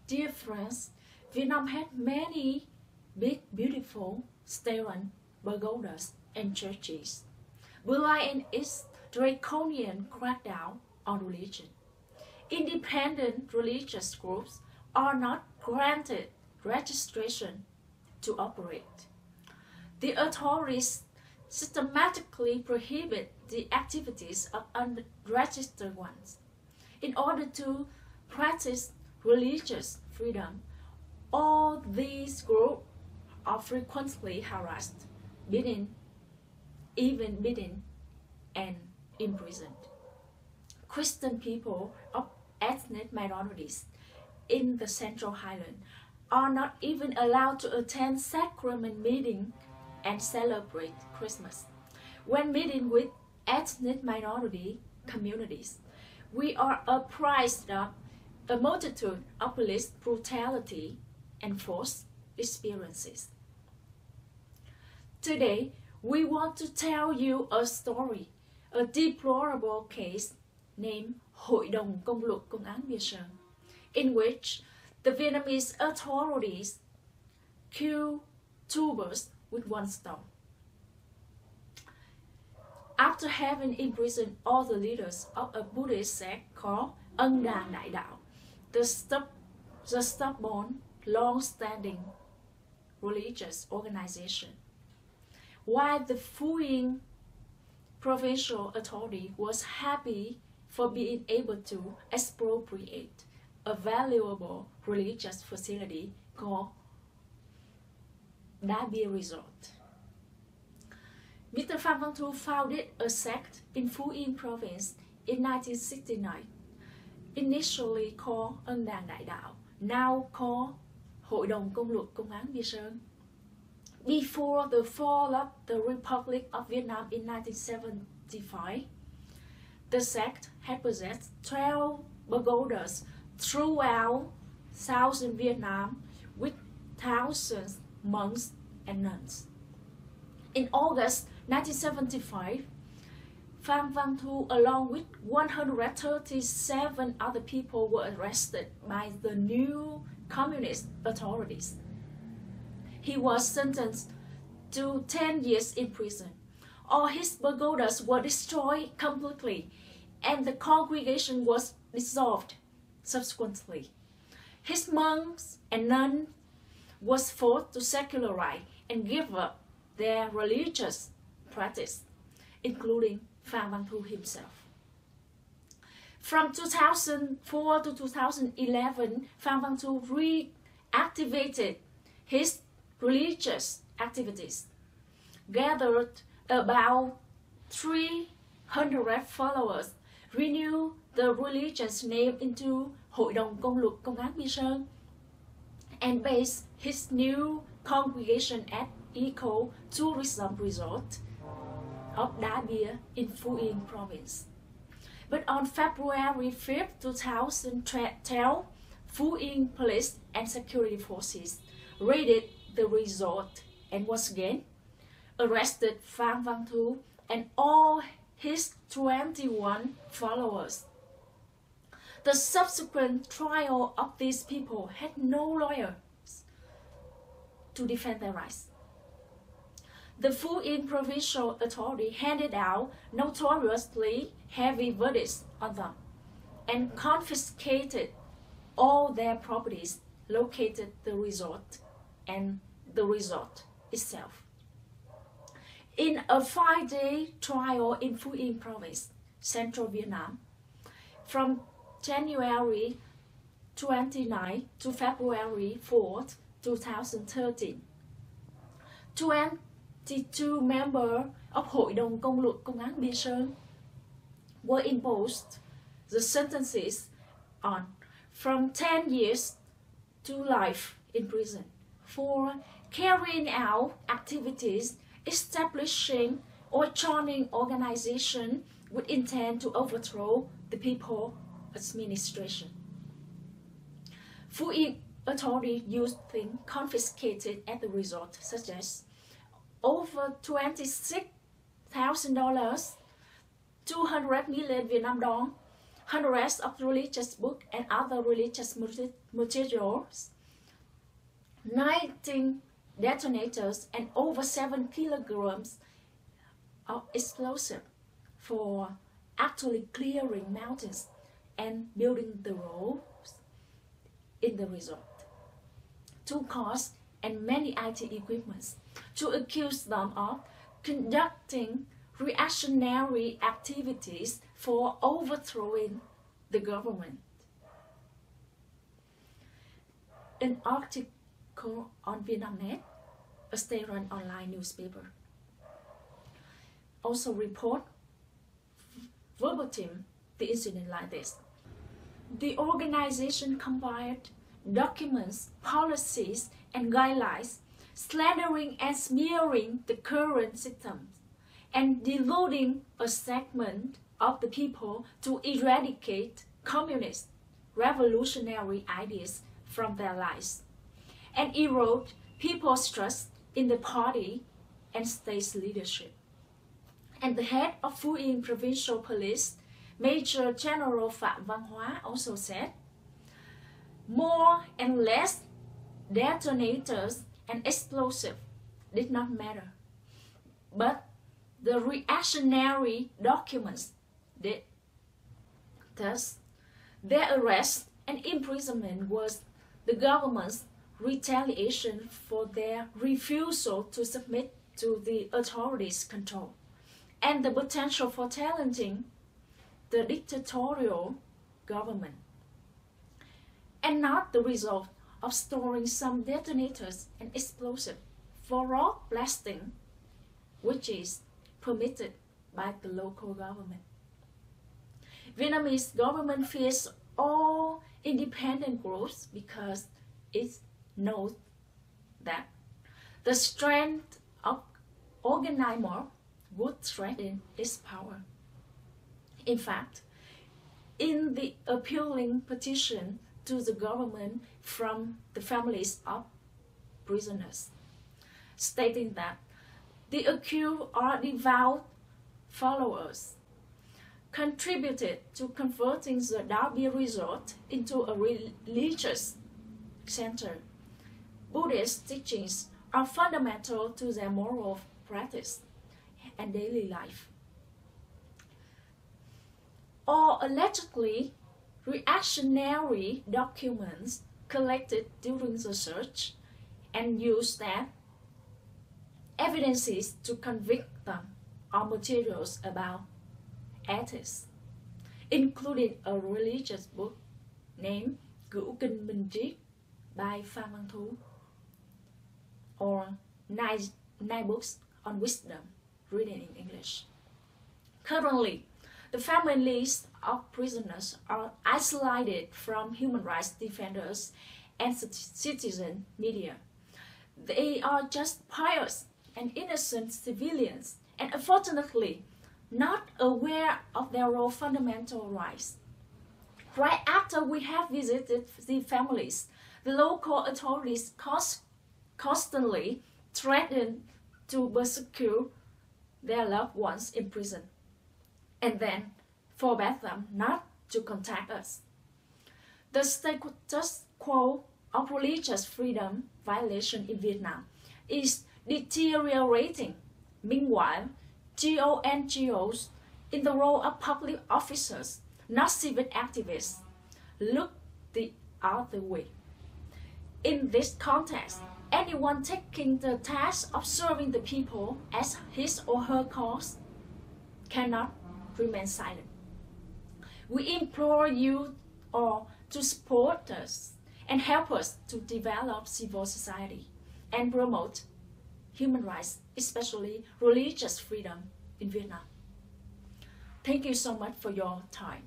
Dear friends, Vietnam had many big, beautiful stone pagodas and churches, relying its draconian crackdown on religion. Independent religious groups are not granted registration to operate. The authorities systematically prohibit the activities of unregistered ones. In order to practice religious freedom, all these groups are frequently harassed, beaten, and imprisoned. Christian people of ethnic minorities in the Central Highlands are not even allowed to attend sacrament meetings and celebrate Christmas. When meeting with ethnic minority communities, we are apprised of a multitude of police brutality and forced experiences. Today, we want to tell you a story, a deplorable case named Hội đồng Công luật Công án Bia Sơn, in which the Vietnamese authorities killed two birds with one stone. After having imprisoned all the leaders of a Buddhist sect called Ân Đàn Đại Đạo, the stubborn, long-standing religious organization, while the Phú Yên provincial authority was happy for being able to expropriate a valuable religious facility called Đá Bia Resort. Mr. Phan Văn Thu founded a sect in Phú Yên province in 1969, initially called Ân Đàn Đại Đạo, now called Hội đồng Công luật Công án Bia Sơn. Before the fall of the Republic of Vietnam in 1975, the sect had possessed 12 pagodas throughout southern Vietnam with thousands of monks and nuns. In August 1975, Phan Văn Thu, along with 137 other people, were arrested by the new communist authorities. He was sentenced to 10 years in prison. All his pagodas were destroyed completely, and the congregation was dissolved subsequently. His monks and nuns was forced to secularize and give up their religious practice, including Phan Văn Thu himself. From 2004 to 2011, Phan Văn Thu reactivated his religious activities, gathered about 300 followers, renewed the religion's name into Hội đồng Công luật Công án Bia Sơn, and based his new congregation at eco-tourism resort of Đá Bia in Phú Yên province. But on February 5, 2012, Phú Yên police and security forces raided the resort and once again arrested Phan Văn Thu and all his 21 followers. The subsequent trial of these people had no lawyers to defend their rights. The Phú Yên provincial authority handed out notoriously heavy verdicts on them and confiscated all their properties located at the resort and the resort itself. In a 5-day trial in Phú Yên province, central Vietnam, from January 29 to February 4, 2013, 22 members of Hội đồng Công luật Công án Bia Sơn were imposed the sentences on from 10 years to life in prison for carrying out activities establishing or joining organization with intent to overthrow the people administration. Phú Yên authorities used things confiscated at the resort, such as over $26,000, 200 million Vietnam dong, hundreds of religious books and other religious materials, 19 detonators, and over 7 kilograms of explosive for actually clearing mountains and building the roads in the resort, 2 cars and many IT equipments, to accuse them of conducting reactionary activities for overthrowing the government. An article on Vietnamnet, a state-run online newspaper, also report verbatim the incident like this. The organization compiled documents, policies, and guidelines slandering and smearing the current system and deluding a segment of the people to eradicate communist revolutionary ideas from their lives and erode people's trust in the party and state leadership. And the head of Phú Yên Provincial Police, Major General Phạm Văn Hóa, also said, more and less detonators and explosives did not matter, but the reactionary documents did. Thus, their arrest and imprisonment was the government's retaliation for their refusal to submit to the authorities' control, and the potential for challenging the dictatorial government, and not the result of storing some detonators and explosives for rock blasting, which is permitted by the local government. Vietnamese government fears all independent groups because it knows that the strength of organized mob would threaten its power. In fact, in the appealing petition to the government from the families of prisoners, stating that the accused are devout followers, contributed to converting the Derby Resort into a religious center. Buddhist teachings are fundamental to their moral practice and daily life. Or allegedly reactionary documents collected during the search and used as evidences to convict them on materials about ethics, including a religious book named Cửu Kinh Minh Triết by Phan Văn Thu, or nine books on wisdom written in English. Currently, the families of prisoners are isolated from human rights defenders and citizen media. They are just pious and innocent civilians, and unfortunately not aware of their own fundamental rights. Right after we have visited the families, the local authorities constantly threaten to persecute their loved ones in prison, and then forbade them not to contact us. The status quo of religious freedom violation in Vietnam is deteriorating. Meanwhile, NGOs in the role of public officers, not civic activists, look the other way. In this context, anyone taking the task of serving the people as his or her cause cannot remain silent. We implore you all to support us and help us to develop civil society and promote human rights, especially religious freedom in Vietnam. Thank you so much for your time.